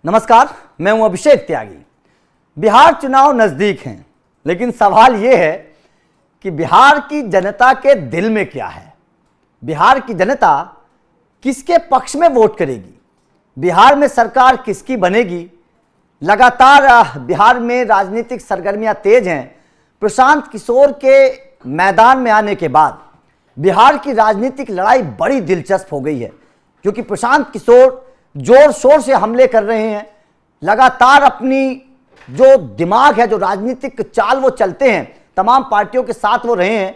नमस्कार, मैं हूं अभिषेक त्यागी। बिहार चुनाव नजदीक हैं, लेकिन सवाल यह है कि बिहार की जनता के दिल में क्या है। बिहार की जनता किसके पक्ष में वोट करेगी, बिहार में सरकार किसकी बनेगी। लगातार बिहार में राजनीतिक सरगर्मियां तेज हैं। प्रशांत किशोर के मैदान में आने के बाद बिहार की राजनीतिक लड़ाई बड़ी दिलचस्प हो गई है, क्योंकि प्रशांत किशोर जोर शोर से हमले कर रहे हैं। लगातार अपनी जो दिमाग है, जो राजनीतिक चाल वो चलते हैं, तमाम पार्टियों के साथ वो रहे हैं,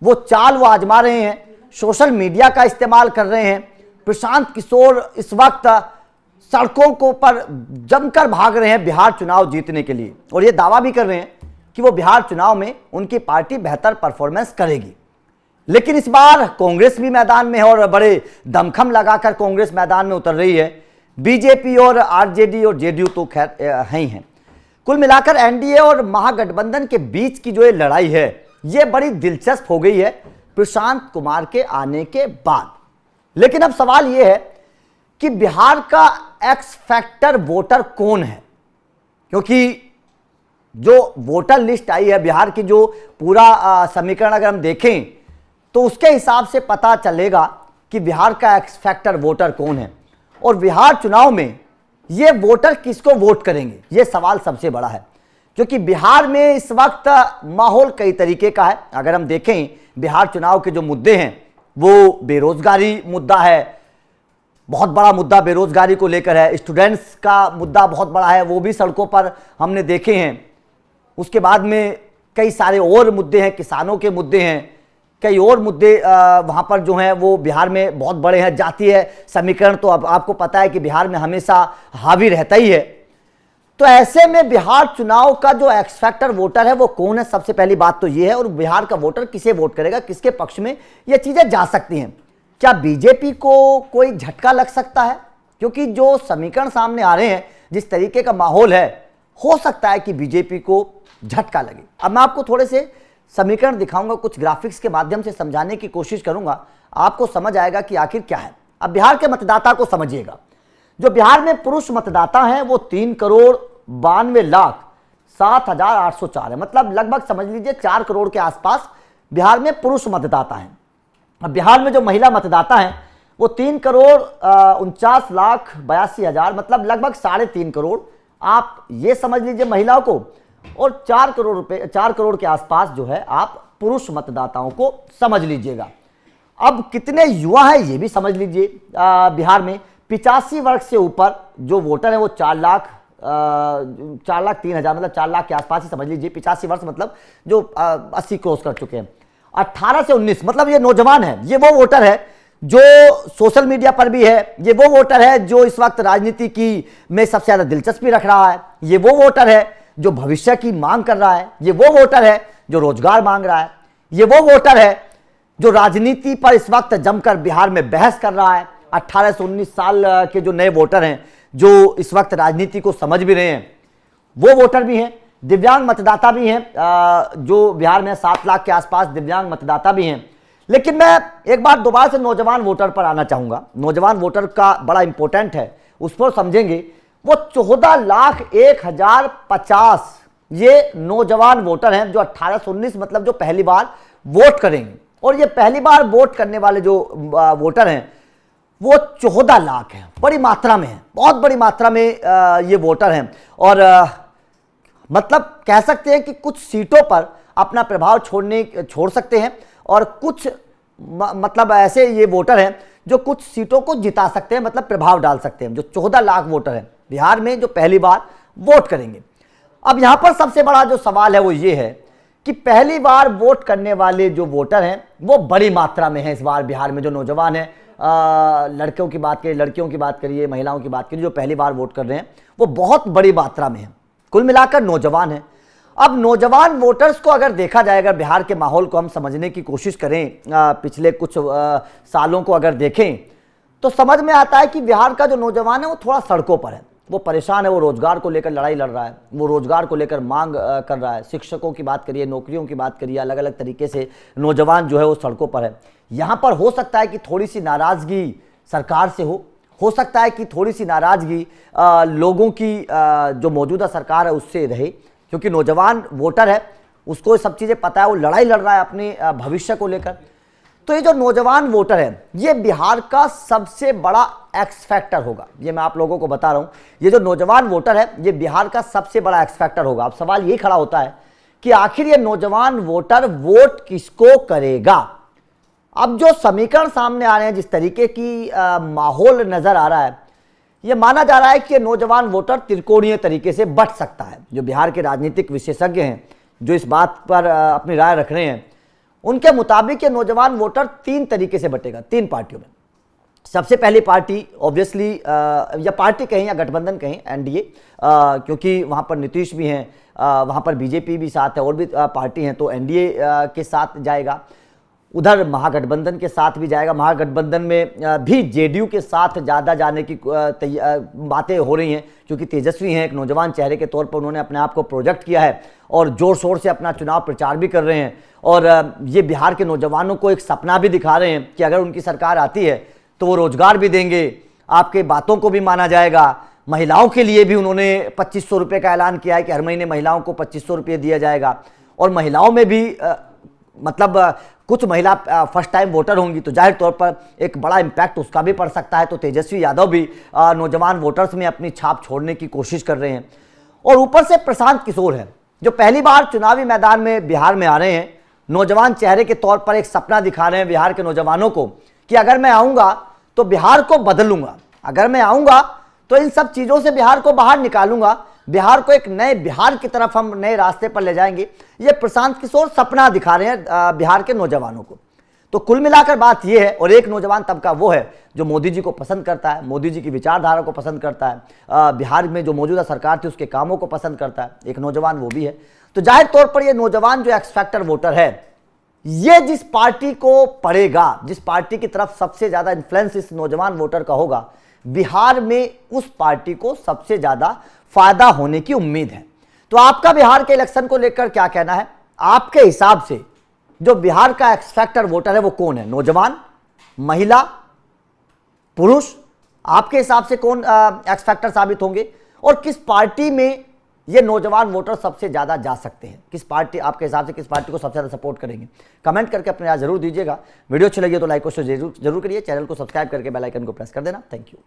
वो चाल वो आजमा रहे हैं, सोशल मीडिया का इस्तेमाल कर रहे हैं। प्रशांत किशोर इस वक्त सड़कों को पर जमकर भाग रहे हैं बिहार चुनाव जीतने के लिए, और ये दावा भी कर रहे हैं कि वो बिहार चुनाव में उनकी पार्टी बेहतर परफॉर्मेंस करेगी। लेकिन इस बार कांग्रेस भी मैदान में है और बड़े दमखम लगाकर कांग्रेस मैदान में उतर रही है। बीजेपी और आरजेडी और जेडीयू तो खैर हैं ही हैं। कुल मिलाकर एनडीए और महागठबंधन के बीच की जो ये लड़ाई है, ये बड़ी दिलचस्प हो गई है प्रशांत कुमार के आने के बाद। लेकिन अब सवाल ये है कि बिहार का एक्स फैक्टर वोटर कौन है, क्योंकि जो वोटर लिस्ट आई है बिहार की, जो पूरा समीकरण अगर हम देखें तो उसके हिसाब से पता चलेगा कि बिहार का एक्स फैक्टर वोटर कौन है और बिहार चुनाव में ये वोटर किसको वोट करेंगे, ये सवाल सबसे बड़ा है। क्योंकि बिहार में इस वक्त माहौल कई तरीके का है। अगर हम देखें बिहार चुनाव के जो मुद्दे हैं, वो बेरोजगारी मुद्दा है, बहुत बड़ा मुद्दा बेरोजगारी को लेकर है। स्टूडेंट्स का मुद्दा बहुत बड़ा है, वो भी सड़कों पर हमने देखे हैं। उसके बाद में कई सारे और मुद्दे हैं, किसानों के मुद्दे हैं, कई और मुद्दे वहाँ पर जो हैं वो बिहार में बहुत बड़े हैं। जातीय समीकरण तो अब आपको पता है कि बिहार में हमेशा हावी रहता ही है। तो ऐसे में बिहार चुनाव का जो एक्स फैक्टर वोटर है वो कौन है, सबसे पहली बात तो ये है। और बिहार का वोटर किसे वोट करेगा, किसके पक्ष में, ये चीज़ें जा सकती हैं। क्या बीजेपी को कोई झटका लग सकता है, क्योंकि जो समीकरण सामने आ रहे हैं, जिस तरीके का माहौल है, हो सकता है कि बीजेपी को झटका लगे। अब मैं आपको थोड़े से समीकरण दिखाऊंगा, कुछ ग्राफिक्स के माध्यम से समझाने की कोशिश करूंगा, आपको समझ आएगा कि आखिर क्या है। अब बिहार के मतदाता को समझिएगा। जो बिहार में पुरुष मतदाता हैं वो 3,92,07,804 है, मतलब लगभग समझ लीजिए 4 करोड़ के आसपास बिहार में पुरुष मतदाता हैं। अब बिहार में जो महिला मतदाता हैं वो 3,49,82,000, मतलब लगभग 3.5 करोड़, आप ये समझ लीजिए महिलाओं को, और 4 करोड़ के आसपास जो है आप पुरुष मतदाताओं को समझ लीजिएगा। अब कितने युवा हैं ये भी समझ लीजिए। बिहार में 85 वर्ष से ऊपर जो वोटर है वो 4,03,000, मतलब 4 लाख के आसपास ही समझ लीजिए। 85 वर्ष मतलब जो 80 क्रॉस कर चुके हैं। 18 से 19 मतलब ये नौजवान है, ये वो वोटर है जो सोशल मीडिया पर भी है, ये वो वोटर है जो इस वक्त राजनीति की में सबसे ज़्यादा दिलचस्पी रख रहा है, ये वो वोटर है जो भविष्य की मांग कर रहा है, ये वो वोटर है जो रोजगार मांग रहा है, ये वो वोटर है जो राजनीति पर इस वक्त जमकर बिहार में बहस कर रहा है। 18 से 19 साल के जो नए वोटर हैं, जो इस वक्त राजनीति को समझ भी रहे हैं, वो वोटर भी हैं। दिव्यांग मतदाता भी हैं, जो बिहार में 7 लाख के आसपास दिव्यांग मतदाता भी हैं। लेकिन मैं एक बार दोबारा से नौजवान वोटर पर आना चाहूँगा। नौजवान वोटर का बड़ा इंपॉर्टेंट है, उस पर समझेंगे। वो 14,01,050 ये नौजवान वोटर हैं जो 18 से 19 मतलब जो पहली बार वोट करेंगे। और ये पहली बार वोट करने वाले जो वोटर हैं वो 14 लाख हैं, बड़ी मात्रा में है, बहुत बड़ी मात्रा में ये वोटर हैं। और मतलब कह सकते हैं कि कुछ सीटों पर अपना प्रभाव छोड़ सकते हैं, और कुछ मतलब ऐसे ये वोटर हैं जो कुछ सीटों को जिता सकते हैं, मतलब प्रभाव डाल सकते हैं। जो 14 लाख वोटर हैं बिहार में जो पहली बार वोट करेंगे। अब यहां पर सबसे बड़ा जो सवाल है वो ये है कि पहली बार वोट करने वाले जो वोटर हैं वो बड़ी मात्रा में है इस बार बिहार में। जो नौजवान हैं, लड़कों की बात करिए, लड़कियों की बात करिए, महिलाओं की बात करिए, जो पहली बार वोट कर रहे हैं वो बहुत बड़ी मात्रा में है। कुल मिलाकर नौजवान है। अब नौजवान वोटर्स को अगर देखा जाए, अगर बिहार के माहौल को हम समझने की कोशिश करें, पिछले कुछ सालों को अगर देखें, तो समझ में आता है कि बिहार का जो नौजवान है वो थोड़ा सड़कों पर है, वो परेशान है, वो रोजगार को लेकर लड़ाई लड़ रहा है, वो रोजगार को लेकर मांग कर रहा है। शिक्षकों की बात करिए, नौकरियों की बात करिए, अलग अलग तरीके से नौजवान जो है वो सड़कों पर है। यहाँ पर हो सकता है कि थोड़ी सी नाराजगी सरकार से हो हो सकता है कि थोड़ी सी नाराजगी लोगों की जो मौजूदा सरकार है उससे रहे, क्योंकि नौजवान वोटर है, उसको ये सब चीज़ें पता है, वो लड़ाई लड़ रहा है अपने भविष्य को लेकर। तो ये जो नौजवान वोटर है ये बिहार का सबसे बड़ा एक्स फैक्टर होगा, ये मैं आप लोगों को बता रहा हूँ। ये जो नौजवान वोटर है ये बिहार का सबसे बड़ा एक्स फैक्टर होगा। अब सवाल यही खड़ा होता है कि आखिर ये नौजवान वोटर वोट किसको करेगा। अब जो समीकरण सामने आ रहे हैं, जिस तरीके की माहौल नजर आ रहा है, ये माना जा रहा है कि ये नौजवान वोटर त्रिकोणीय तरीके से बंट सकता है। जो बिहार के राजनीतिक विशेषज्ञ हैं जो इस बात पर अपनी राय रख रहे हैं, उनके मुताबिक ये नौजवान वोटर 3 तरीके से बटेगा, 3 पार्टियों में। सबसे पहली पार्टी ऑब्वियसली या पार्टी कहें या गठबंधन कहें, एनडीए, क्योंकि वहाँ पर नीतीश भी हैं, वहाँ पर बीजेपी भी साथ है, और भी पार्टी हैं, तो एनडीए के साथ जाएगा। उधर महागठबंधन के साथ भी जाएगा। महागठबंधन में भी जेडीयू के साथ ज़्यादा जाने की बातें हो रही हैं, क्योंकि तेजस्वी हैं, एक नौजवान चेहरे के तौर पर उन्होंने अपने आप को प्रोजेक्ट किया है और ज़ोर शोर से अपना चुनाव प्रचार भी कर रहे हैं। और ये बिहार के नौजवानों को एक सपना भी दिखा रहे हैं कि अगर उनकी सरकार आती है तो वो रोजगार भी देंगे, आपके बातों को भी माना जाएगा। महिलाओं के लिए भी उन्होंने 2500 रुपये का ऐलान किया है कि हर महीने महिलाओं को 2500 रुपये दिया जाएगा। और महिलाओं में भी मतलब कुछ महिला फर्स्ट टाइम वोटर होंगी, तो जाहिर तौर पर एक बड़ा इम्पैक्ट उसका भी पड़ सकता है। तो तेजस्वी यादव भी नौजवान वोटर्स में अपनी छाप छोड़ने की कोशिश कर रहे हैं। और ऊपर से प्रशांत किशोर है, जो पहली बार चुनावी मैदान में बिहार में आ रहे हैं, नौजवान चेहरे के तौर पर एक सपना दिखा रहे हैं बिहार के नौजवानों को कि अगर मैं आऊँगा तो बिहार को बदलूंगा, अगर मैं आऊँगा तो इन सब चीज़ों से बिहार को बाहर निकालूंगा, बिहार को एक नए बिहार की तरफ हम नए रास्ते पर ले जाएंगे। ये प्रशांत किशोर सपना दिखा रहे हैं बिहार के नौजवानों को। तो कुल मिलाकर बात यह है, और एक नौजवान तबका वो है जो मोदी जी को पसंद करता है, मोदी जी की विचारधारा को पसंद करता है, बिहार में जो मौजूदा सरकार थी उसके कामों को पसंद करता है, एक नौजवान वो भी है। तो जाहिर तौर पर ये नौजवान जो एक्स फैक्टर वोटर है, ये जिस पार्टी को पड़ेगा, जिस पार्टी की तरफ सबसे ज्यादा इन्फ्लुएंस इस नौजवान वोटर का होगा, बिहार में उस पार्टी को सबसे ज्यादा फायदा होने की उम्मीद है। तो आपका बिहार के इलेक्शन को लेकर क्या कहना है? आपके हिसाब से जो बिहार का एक्स फैक्टर वोटर है वो कौन है? नौजवान, महिला, पुरुष? आपके हिसाब से कौन एक्स फैक्टर साबित होंगे, और किस पार्टी में ये नौजवान वोटर सबसे ज्यादा जा सकते हैं? किस पार्टी आपके हिसाब से, किस पार्टी को सबसे ज्यादा सपोर्ट करेंगे? कमेंट करके अपने राय जरूर दीजिएगा। वीडियो अच्छी लगी तो लाइक और शेयर जरूर करिए। चैनल को सब्सक्राइब करके बेल आइकन को प्रेस कर देना। Thank you.